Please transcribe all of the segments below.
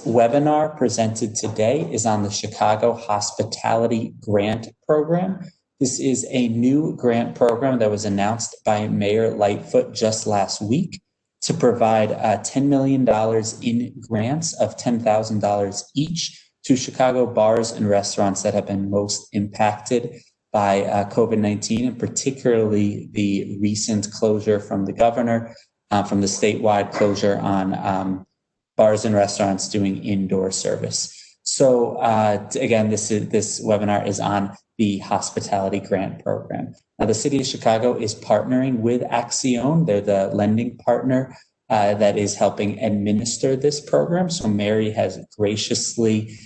webinar presented today is on the Chicago Hospitality Grant Program. This is a new grant program that was announced by Mayor Lightfoot just last week to provide $10 million in grants of $10,000 each to Chicago bars and restaurants that have been most impacted by COVID-19, and particularly the recent closure from the governor, from the statewide closure on bars and restaurants doing indoor service. So again, this webinar is on the Hospitality Grant Program. Now, the City of Chicago is partnering with Accione. They're the lending partner that is helping administer this program. So Mary has graciously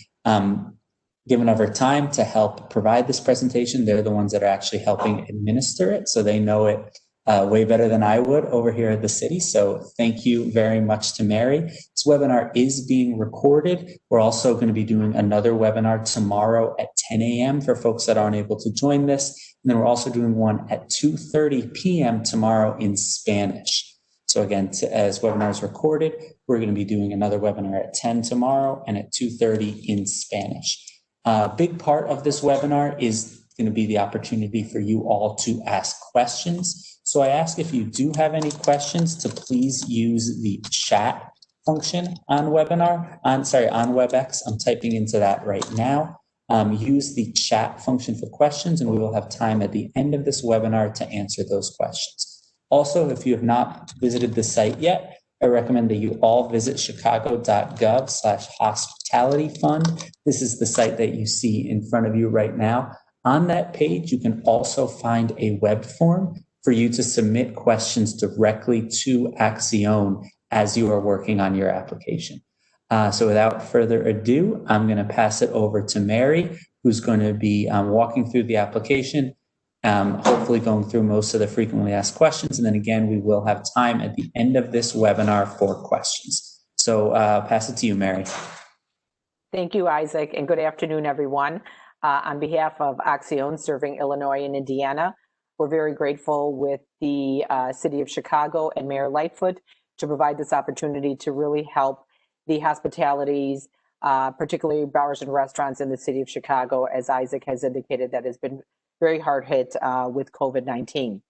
given of her time to help provide this presentation. They're the ones that are actually helping administer it, so they know it way better than I would over here at the city. So thank you very much to Mary. This webinar is being recorded. We're also going to be doing another webinar tomorrow at 10 a.m. for folks that aren't able to join this. And then we're also doing one at 2:30 p.m. tomorrow in Spanish. So again, as webinar is recorded, we're going to be doing another webinar at 10 tomorrow and at 2:30 in Spanish. A big part of this webinar is going to be the opportunity for you all to ask questions. So I ask, if you do have any questions, to please use the chat function on WebEx. I'm typing into that right now. Use the chat function for questions, and we will have time at the end of this webinar to answer those questions. Also, if you have not visited the site yet, I recommend that you all visit chicago.gov/hospitality fund. This is the site that you see in front of you right now. On that page, you can also find a web form for you to submit questions directly to Accione as you are working on your application. So without further ado, I'm going to pass it over to Mary, who's going to be walking through the application, hopefully going through most of the frequently asked questions. And then again, we will have time at the end of this webinar for questions. So pass it to you, Mary. Thank you, Isaac, and good afternoon, everyone. On behalf of Accione serving Illinois and Indiana, we're very grateful with the City of Chicago and Mayor Lightfoot to provide this opportunity to really help the hospitalities, particularly bars and restaurants in the City of Chicago, as Isaac has indicated, that has been very hard hit with COVID-19.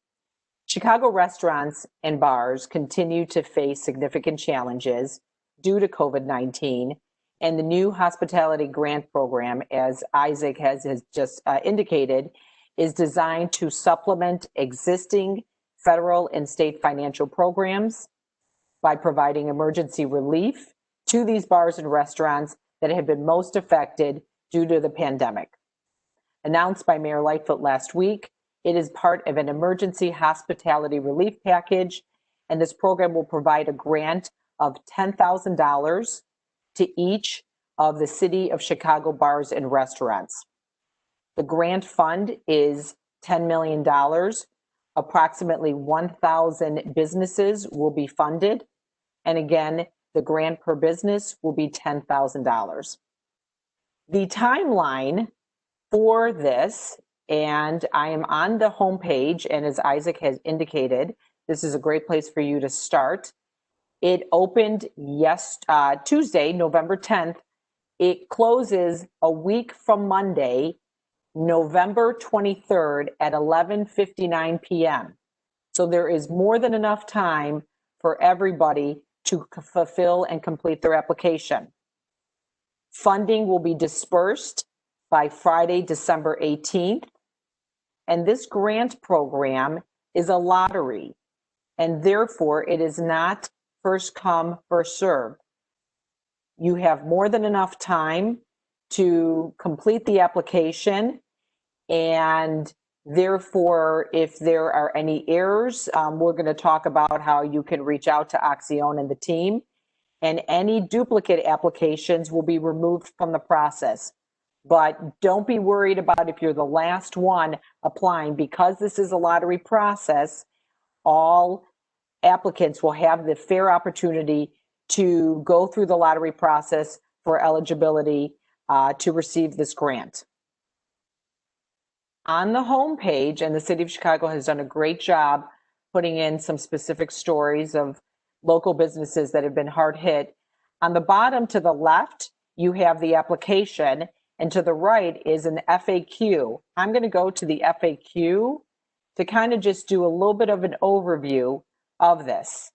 Chicago restaurants and bars continue to face significant challenges due to COVID-19, and the new Hospitality Grant Program, as Isaac has just indicated, is designed to supplement existing federal and state financial programs by providing emergency relief to these bars and restaurants that have been most affected due to the pandemic. Announced by Mayor Lightfoot last week, it is part of an emergency hospitality relief package, and this program will provide a grant of $10,000 to each of the City of Chicago bars and restaurants. The grant fund is $10 million. Approximately 1,000 businesses will be funded. And again, the grant per business will be $10,000. The timeline for this, and I am on the homepage, and as Isaac has indicated, this is a great place for you to start. It opened Tuesday, November 10th. It closes a week from Monday, November 23rd at 11:59 p.m. So there is more than enough time for everybody to fulfill and complete their application. Funding will be dispersed by Friday, December 18th. And this grant program is a lottery, and therefore it is not first come, first served. You have more than enough time to complete the application, and therefore, if there are any errors, we're going to talk about how you can reach out to Accione and the team, and any duplicate applications will be removed from the process. But don't be worried about if you're the last one applying, because this is a lottery process. All applicants will have the fair opportunity to go through the lottery process for eligibility to receive this grant. On the homepage, and the City of Chicago has done a great job putting in some specific stories of local businesses that have been hard hit. On the bottom to the left, you have the application, and to the right is an FAQ. I'm going to go to the FAQ to kind of just do a little bit of an overview of this.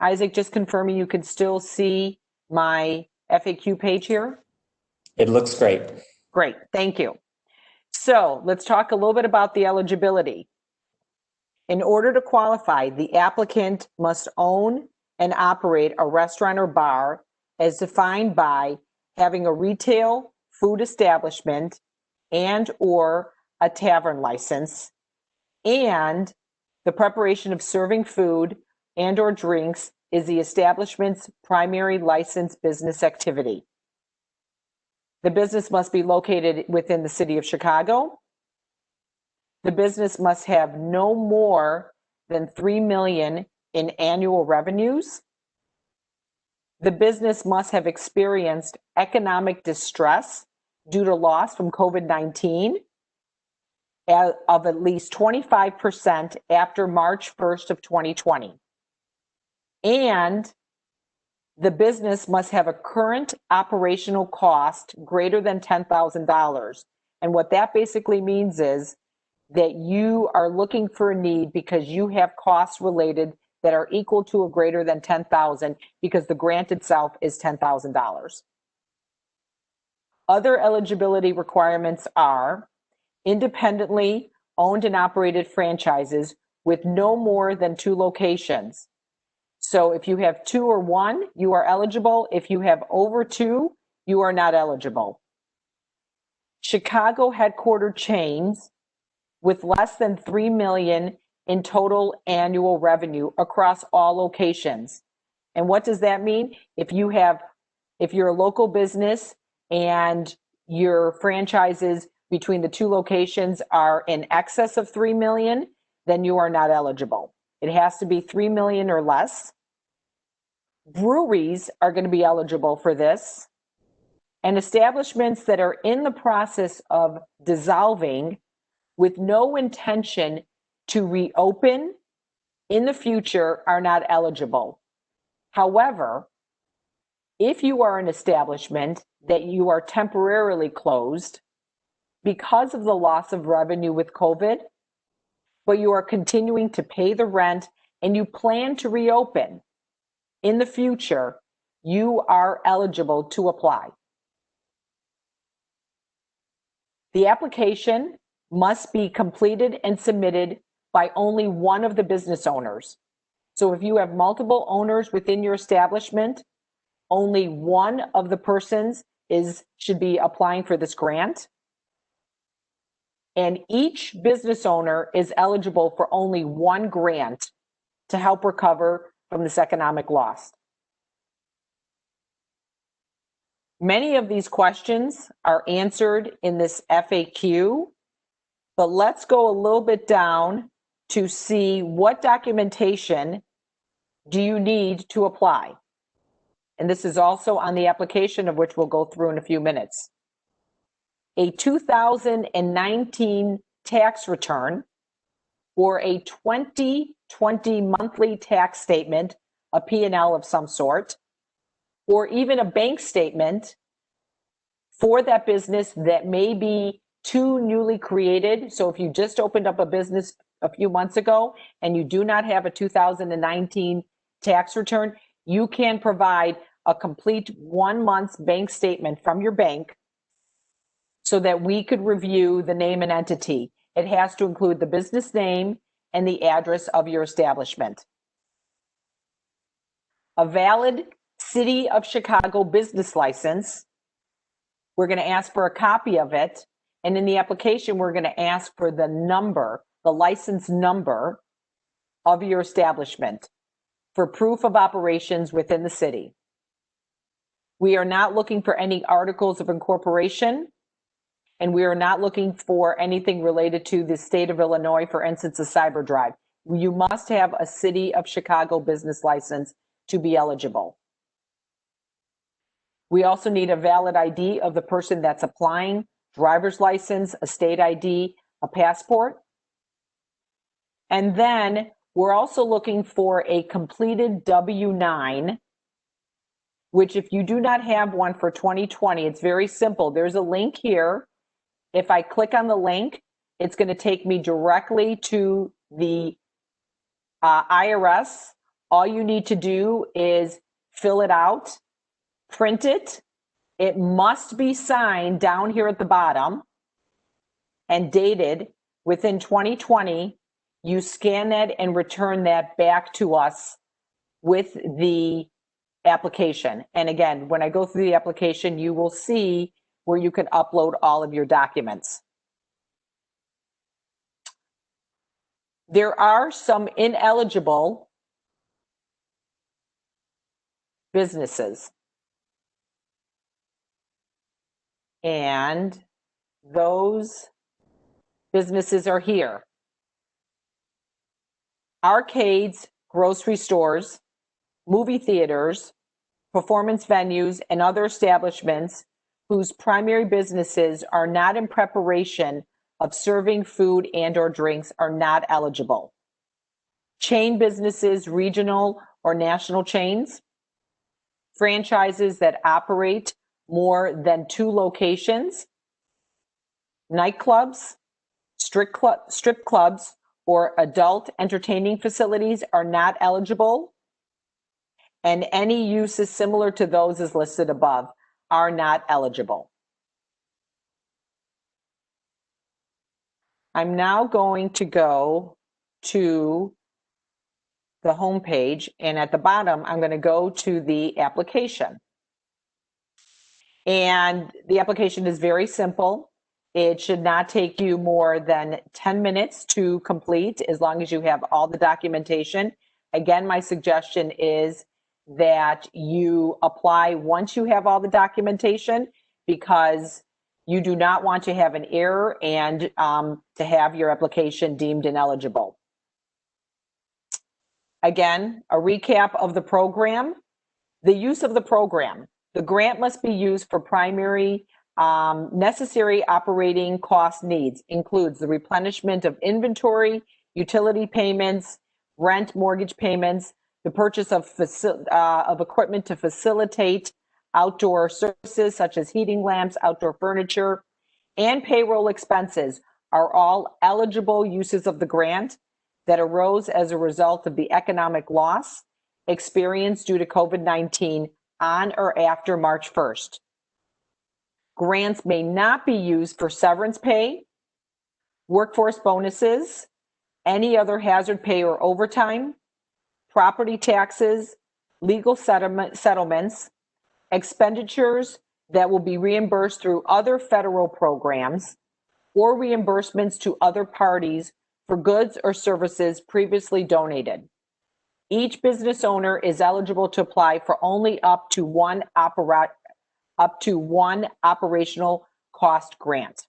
Isaac, just confirming you can still see my FAQ page here? It looks great. Great, thank you. So let's talk a little bit about the eligibility. In order to qualify, the applicant must own and operate a restaurant or bar as defined by having a retail food establishment and or a tavern license, and the preparation of serving food and or drinks is the establishment's primary licensed business activity. The business must be located within the city of Chicago. The business must have no more than $3 million in annual revenues. The business must have experienced economic distress due to loss from COVID-19 of at least 25% after March 1st of 2020. And the business must have a current operational cost greater than $10,000. And what that basically means is that you are looking for a need because you have costs related that are equal to or greater than $10,000 because the grant itself is $10,000. Other eligibility requirements are independently owned and operated franchises with no more than 2 locations. So if you have 2 or 1, you are eligible. If you have over 2, you are not eligible. Chicago headquartered chains with less than $3 million in total annual revenue across all locations. And what does that mean? If you're a local business and your franchises between the 2 locations are in excess of $3 million, then you are not eligible. It has to be $3 million or less. Breweries are going to be eligible for this. And establishments that are in the process of dissolving with no intention to reopen in the future are not eligible. However, if you are an establishment that you are temporarily closed because of the loss of revenue with COVID, but you are continuing to pay the rent and you plan to reopen in the future, you are eligible to apply. The application must be completed and submitted by only one of the business owners. So if you have multiple owners within your establishment, only one of the persons should be applying for this grant. And each business owner is eligible for only one grant to help recover from this economic loss. Many of these questions are answered in this FAQ, but let's go a little bit down to see what documentation do you need to apply. And this is also on the application, of which we'll go through in a few minutes. A 2019 tax return or a 2020 monthly tax statement, a P&L of some sort, or even a bank statement for that business that may be too newly created. So if you just opened up a business a few months ago and you do not have a 2019 tax return, you can provide a complete 1 month's bank statement from your bank so that we could review the name and entity. It has to include the business name and the address of your establishment. A valid City of Chicago business license, we're going to ask for a copy of it. And in the application, we're going to ask for the number, the license number of your establishment for proof of operations within the city. We are not looking for any articles of incorporation, and we are not looking for anything related to the state of Illinois, for instance, a cyber drive. You must have a City of Chicago business license to be eligible. We also need a valid ID of the person that's applying, driver's license, a state ID, a passport. And then we're also looking for a completed W-9 which if you do not have one for 2020, it's very simple. There's a link here. If I click on the link, it's going to take me directly to the IRS. All you need to do is fill it out, print it. It must be signed down here at the bottom and dated within 2020. You scan that and return that back to us with the application. And again, when I go through the application, you will see where you can upload all of your documents. There are some ineligible businesses. And those businesses are here. Arcades, grocery stores, movie theaters, performance venues, and other establishments whose primary businesses are not in preparation of serving food and/or drinks are not eligible. Chain businesses, regional or national chains, franchises that operate more than 2 locations, nightclubs, strip clubs, or adult entertaining facilities are not eligible, and any uses similar to those as listed above are not eligible. I'm now going to go to the home page, and at the bottom, I'm going to go to the application. And the application is very simple. It should not take you more than 10 minutes to complete as long as you have all the documentation. Again, my suggestion is that you apply once you have all the documentation, because you do not want to have an error and to have your application deemed ineligible. Again, a recap of the program. The use of the program. The grant must be used for primary necessary operating cost needs, includes the replenishment of inventory, utility payments, rent, mortgage payments, the purchase of equipment to facilitate outdoor services such as heating lamps, outdoor furniture, and payroll expenses are all eligible uses of the grant that arose as a result of the economic loss experienced due to COVID-19 on or after March 1st. Grants may not be used for severance pay, workforce bonuses, any other hazard pay or overtime, property taxes, legal settlements, expenditures that will be reimbursed through other federal programs, or reimbursements to other parties for goods or services previously donated. Each business owner is eligible to apply for only up to one operational cost grant.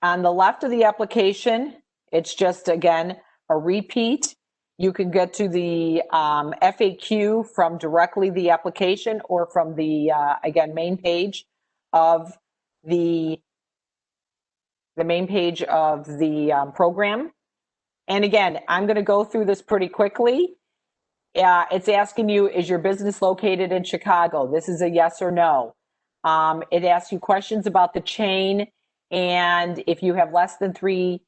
On the left of the application, it's just, again, a repeat. You can get to the FAQ from directly the application or from the, again, main page of the program. And again, I'm going to go through this pretty quickly. It's asking you, is your business located in Chicago? This is a yes or no. It asks you questions about the chain, and if you have less than 3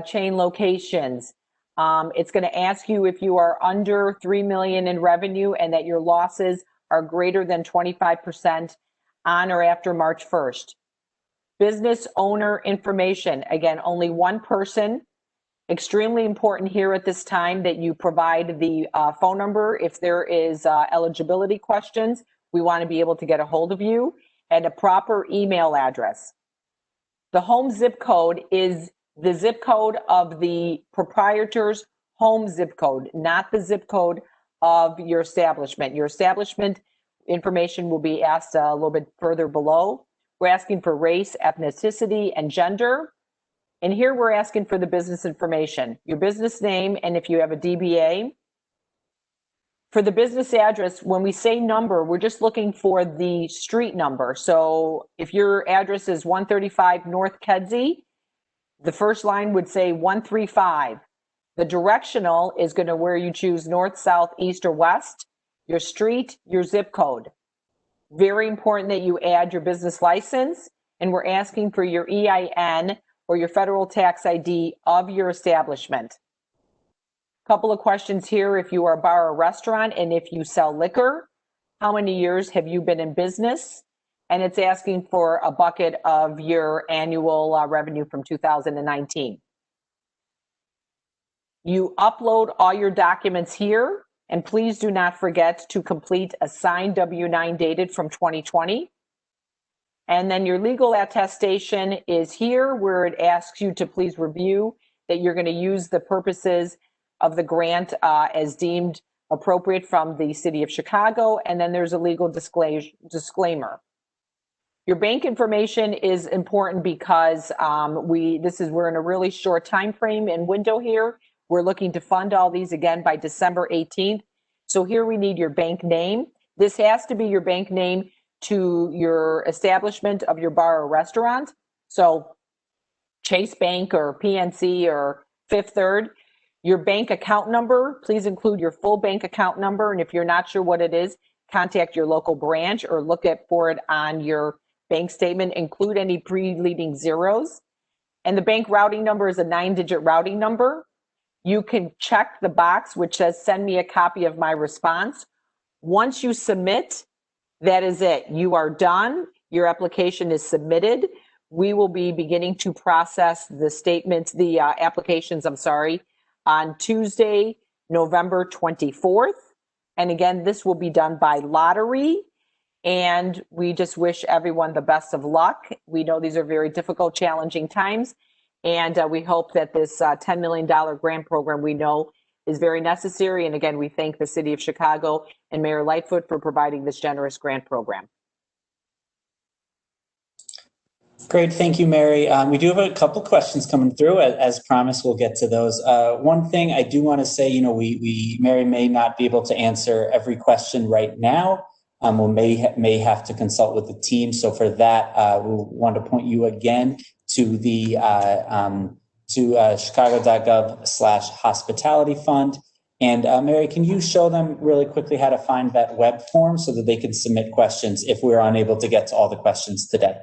chain locations. It's going to ask you if you are under 3 million in revenue and that your losses are greater than 25% on or after March 1st. Business owner information, again, only one person. Extremely important here at this time that you provide the phone number if there is eligibility questions. We want to be able to get a hold of you, and a proper email address. The home zip code is the zip code of the proprietor's home zip code, not the zip code of your establishment. Your establishment information will be asked a little bit further below. We're asking for race, ethnicity, and gender. And here we're asking for the business information, your business name, and if you have a DBA. For the business address, when we say number, we're just looking for the street number. So if your address is 135 North Kedzie, the first line would say 135. The directional is going to where you choose north, south, east, or west, your street, your zip code. Very important that you add your business license, and we're asking for your EIN or your federal tax ID of your establishment. Couple of questions here. If you are a bar or restaurant and if you sell liquor, how many years have you been in business? And it's asking for a bucket of your annual revenue from 2019. You upload all your documents here, and please do not forget to complete a signed W-9 dated from 2020. And then your legal attestation is here, where it asks you to please review that you're going to use the purposes of the grant as deemed appropriate from the City of Chicago. And then there's a legal disclaimer. Your bank information is important because we're in a really short time frame and window here. We're looking to fund all these again by December 18th. So here we need your bank name. This has to be your bank name to your establishment of your bar or restaurant. So Chase Bank or PNC or Fifth Third. Your bank account number, please include your full bank account number. And if you're not sure what it is, contact your local branch or look for it on your bank statement. Include any pre-leading zeros. And the bank routing number is a 9-digit routing number. You can check the box which says send me a copy of my response. Once you submit, that is it. You are done. Your application is submitted. We will be beginning to process the applications, on Tuesday, November 24th. And again, this will be done by lottery. And we just wish everyone the best of luck. We know these are very difficult, challenging times. And we hope that this $10 million grant program we know is very necessary. And again, we thank the City of Chicago and Mayor Lightfoot for providing this generous grant program. Great, thank you, Mary. We do have a couple questions coming through. As promised, we'll get to those. One thing I do want to say, Mary may not be able to answer every question right now. We may have to consult with the team. So for that, we want to point you again to the chicago.gov/hospitality fund. And Mary, can you show them really quickly how to find that web form so that they can submit questions if we're unable to get to all the questions today?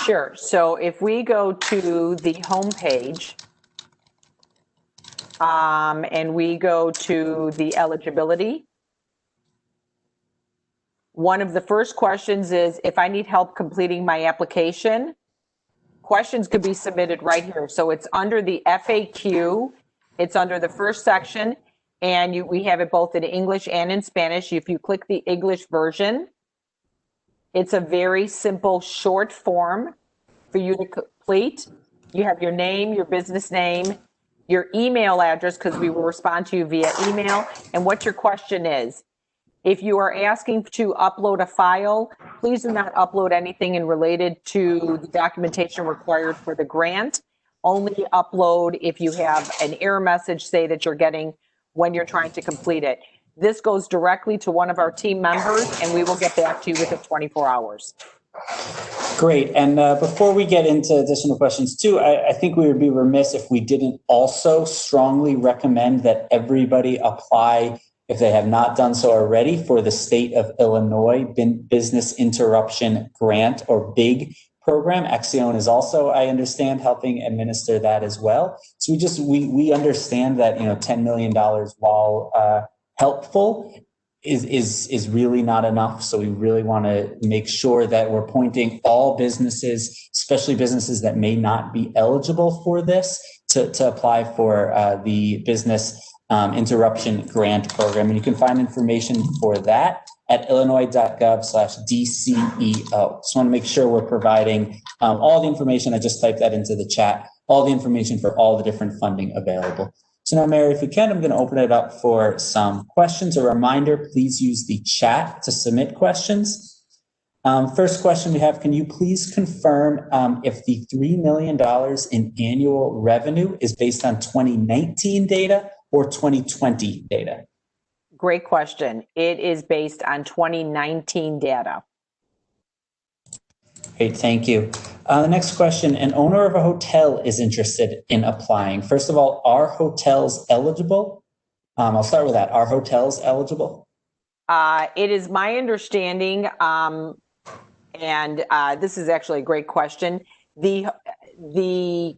Sure. So if we go to the homepage and we go to the eligibility, one of the first questions is if I need help completing my application. Questions could be submitted right here. So it's under the FAQ. It's under the first section, and we have it both in English and in Spanish. If you click the English version, it's a very simple, short form for you to complete. You have your name, your business name, your email address, because we will respond to you via email, and what your question is. If you are asking to upload a file, please do not upload anything related to the documentation required for the grant. Only upload if you have an error message, say that you're getting when you're trying to complete it. This goes directly to one of our team members, and we will get back to you within 24 hours. Great. And before we get into additional questions too, I think we would be remiss if we didn't also strongly recommend that everybody apply, if they have not done so already, for the State of Illinois Business Interruption Grant, or BIG program. Accion is also, I understand, helping administer that as well. So we understand that, $10 million, while helpful, is really not enough. So we really want to make sure that we're pointing all businesses, especially businesses that may not be eligible for this, to apply for the Business Interruption Grant Program. And you can find information for that at illinois.gov/DCEO. Just want to make sure we're providing all the information. I just typed that into the chat, all the information for all the different funding available. So now, Mary, if we can, I'm going to open it up for some questions. A reminder, please use the chat to submit questions. First question we have, can you please confirm if the $3 million in annual revenue is based on 2019 data or 2020 data? Great question. It is based on 2019 data. Great, thank you. The next question, an owner of a hotel is interested in applying. First of all, are hotels eligible? I'll start with that. Are hotels eligible? It is my understanding, and this is actually a great question. The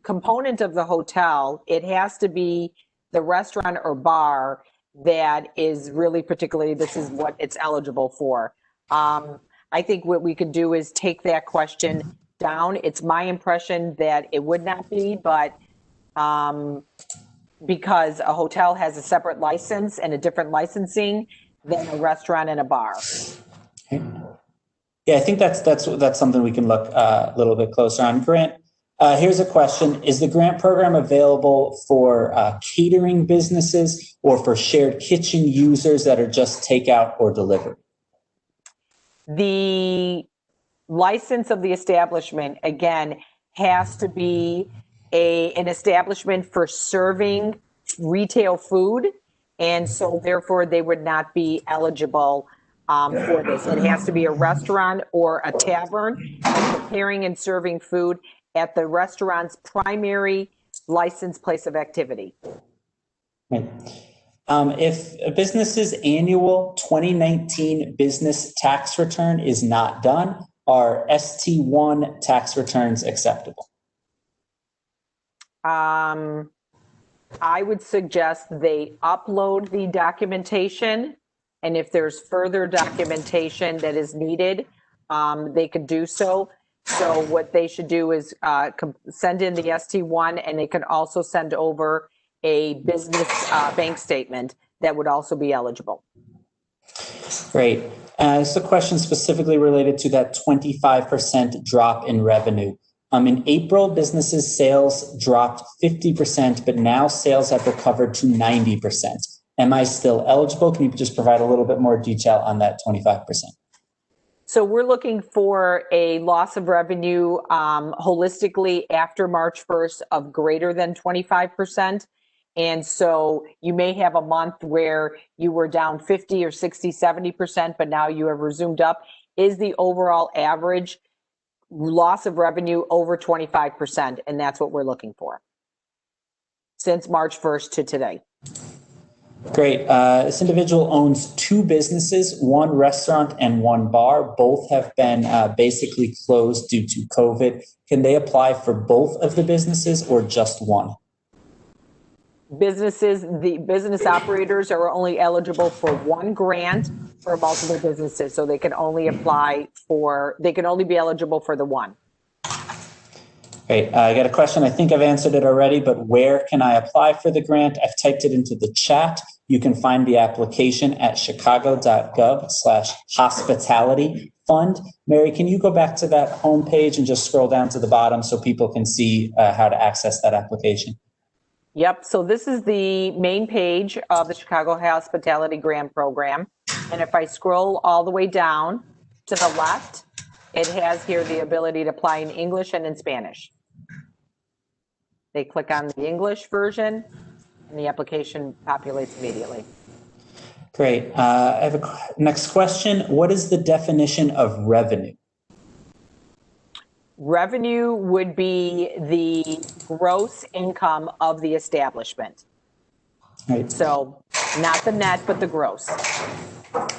component of the hotel, it has to be the restaurant or bar that is really particularly, this is what it's eligible for. I think what we could do is take that question down. It's my impression that it would not be, but because a hotel has a separate license and a different licensing than a restaurant and a bar. Okay. Yeah, I think that's something we can look a little bit closer on. Grant, here's a question. Is the grant program available for catering businesses or for shared kitchen users that are just takeout or delivery? The license of the establishment, again, has to be an establishment for serving retail food. And so therefore they would not be eligible for this. It has to be a restaurant or a tavern preparing and serving food at the restaurant's primary licensed place of activity. Right. If a business's annual 2019 business tax return is not done, are ST1 tax returns acceptable? I would suggest they upload the documentation, and if there's further documentation that is needed, they could do so. So what they should do is send in the ST1, and they can also send over a business bank statement that would also be eligible. Great. This is a question specifically related to that 25% drop in revenue. In April, businesses' sales dropped 50%, but now sales have recovered to 90%. Am I still eligible? Can you just provide a little bit more detail on that 25%? So we're looking for a loss of revenue holistically after March 1st of greater than 25%. And so you may have a month where you were down 50 or 60, 70%, but now you have resumed up. Is the overall average loss of revenue over 25%? And that's what we're looking for since March 1st to today. Great. This individual owns two businesses, one restaurant and one bar. Both have been basically closed due to COVID. Can they apply for both of the businesses or just one? The business operators are only eligible for one grant for multiple businesses. So they can only be eligible for the one. Great. I got a question. I think I've answered it already, but where can I apply for the grant? I've typed it into the chat. You can find the application at chicago.gov/hospitality fund. Mary, can you go back to that homepage and just scroll down to the bottom so people can see how to access that application? Yep. So this is the main page of the Chicago Hospitality Grant Program. And if I scroll all the way down to the left, it has here the ability to apply in English and in Spanish. They click on the English version and the application populates immediately. Great. I have a next question. What is the definition of revenue? Revenue would be the gross income of the establishment. Right. So not the net, but the gross.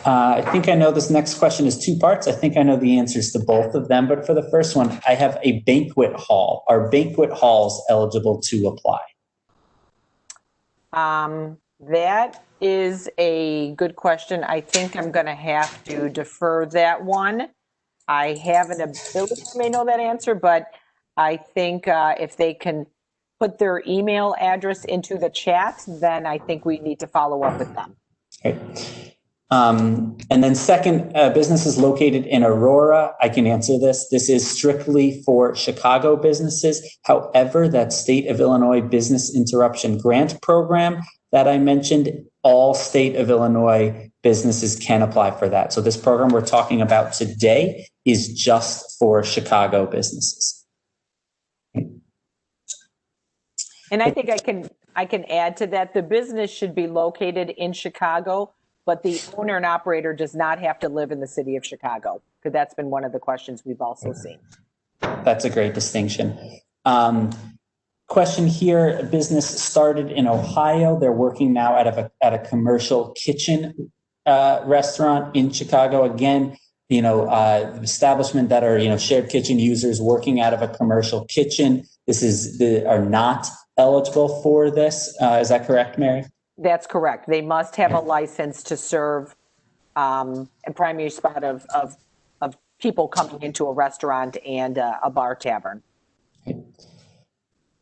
I think I know this next question is two parts. I think I know the answers to both of them. But for the first one, I have a banquet hall. Are banquet halls eligible to apply? That is a good question. I think I'm going to have to defer that one. I have an ability to may know that answer, but I think if they can put their email address into the chat, then I think we need to follow up with them. Okay. And then second, businesses located in Aurora. I can answer this. This is strictly for Chicago businesses. However, that State of Illinois Business Interruption Grant Program that I mentioned, all State of Illinois businesses can apply for that. So this program we're talking about today is just for Chicago businesses. And I think I can add to that. The business should be located in Chicago, but the owner and operator does not have to live in the city of Chicago, because that's been one of the questions we've also seen. that's a great distinction. Question here, a business started in Ohio. They're working now at a commercial kitchen restaurant in Chicago. Again, establishment that are, shared kitchen users working out of a commercial kitchen. Are not eligible for this. Is that correct, Mary? That's correct. They must have a license to serve a primary spot of people coming into a restaurant and a bar tavern.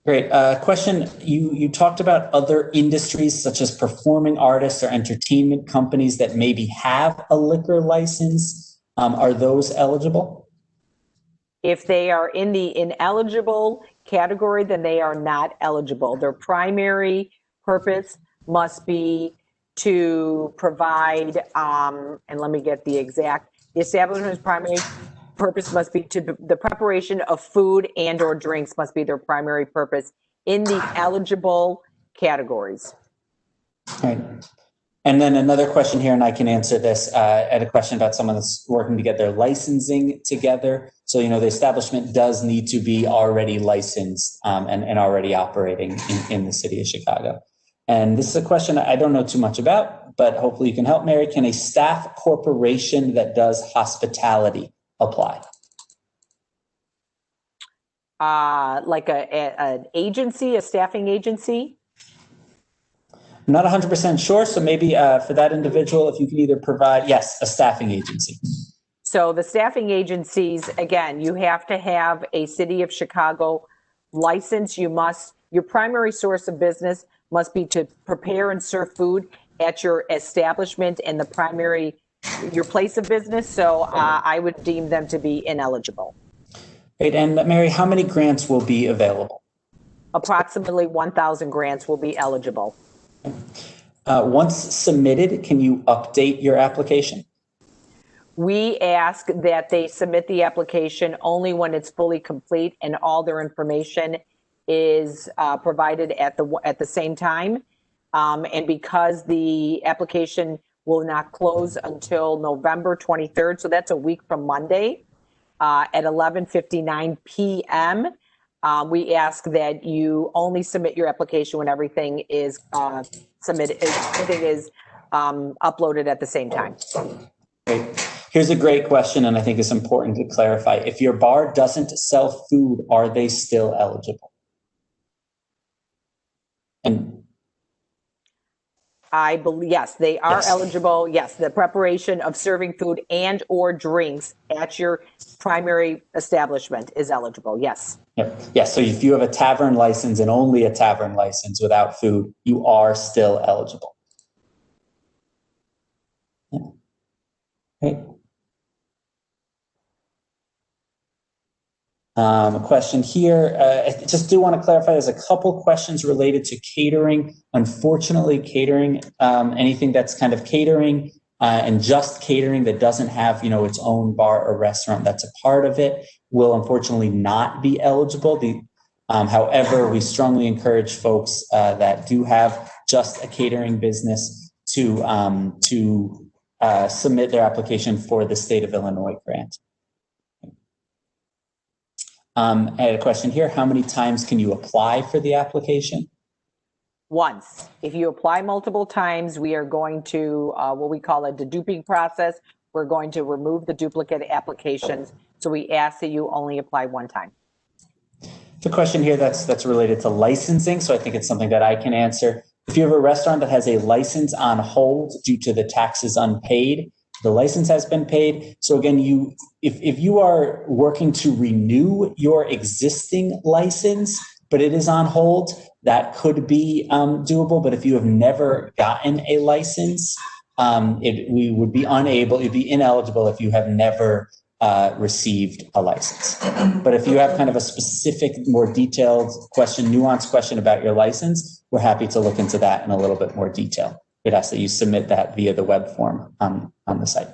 Great. Question, you talked about other industries such as performing artists or entertainment companies that maybe have a liquor license. Are those eligible? If they are in the ineligible category, then they are not eligible. Their primary purpose must be to provide, and let me get the establishment's primary purpose must be to the preparation of food and or drinks must be their primary purpose in the eligible categories. All right. And then another question here, and I can answer this. I had a question about someone that's working to get their licensing together. So, the establishment does need to be already licensed and already operating in the city of Chicago. And this is a question I don't know too much about, but hopefully you can help, Mary. Can a staff corporation that does hospitality apply? Like an agency, a staffing agency? I'm not 100% sure, so maybe for that individual, if you can either provide, yes, a staffing agency. So the staffing agencies, again, you have to have a City of Chicago license. Your primary source of business must be to prepare and serve food at your establishment and your place of business. So I would deem them to be ineligible. Great. And Mary, how many grants will be available? Approximately 1,000 grants will be eligible. Once submitted, can you update your application? We ask that they submit the application only when it's fully complete and all their information is provided at the same time. And because the application will not close until November 23rd, so that's a week from Monday at 11:59 p.m., we ask that you only submit your application when everything is submitted, everything is uploaded at the same time. Great. Here's a great question, and I think it's important to clarify. If your bar doesn't sell food, are they still eligible? And I believe, yes, they are Yes. eligible. Yes, the preparation of serving food and or drinks at your primary establishment is eligible. Yes. Yep. Yes. So if you have a tavern license and only a tavern license without food, you are still eligible. Yeah. Great. A question here. I just do want to clarify, there's a couple questions related to catering. Unfortunately, catering, anything that's kind of catering and just catering that doesn't have, its own bar or restaurant that's a part of it will unfortunately not be eligible. However, we strongly encourage folks that do have just a catering business to submit their application for the state of Illinois grant. I had a question here. How many times can you apply for the application? Once. If you apply multiple times, we are going to what we call a deduping process. We're going to remove the duplicate applications. So we ask that you only apply one time. The question here that's related to licensing. So I think it's something that I can answer. If you have a restaurant that has a license on hold due to the taxes unpaid, the license has been paid. So again, if you are working to renew your existing license, but it is on hold, that could be doable. But if you have never gotten a license, you'd be ineligible if you have never received a license. But if you have kind of a specific, more detailed question, nuanced question about your license, we're happy to look into that in a little bit more detail. We'd ask that you submit that via the web form on the site.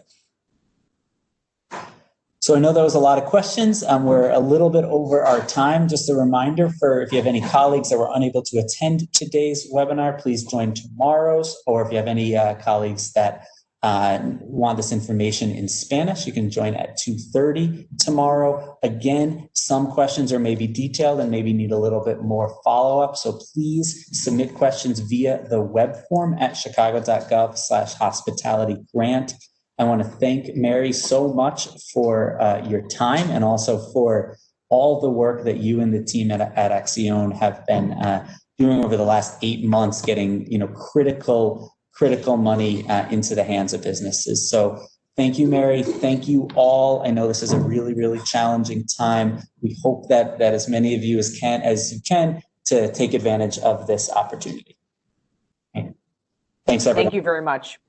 So I know that was a lot of questions. We're a little bit over our time. Just a reminder for if you have any colleagues that were unable to attend today's webinar, please join tomorrow's, or if you have any colleagues that want this information in Spanish, you can join at 2:30 tomorrow. Again, some questions are maybe detailed and maybe need a little bit more follow-up. So please submit questions via the web form at chicago.gov/hospitalitygrant. I want to thank Mary so much for your time and also for all the work that you and the team at Accione have been doing over the last 8 months, getting critical money into the hands of businesses. So thank you, Mary. Thank you all. I know this is a really, really challenging time. We hope that as many of you as you can to take advantage of this opportunity. Thanks, everyone. Thank you very much.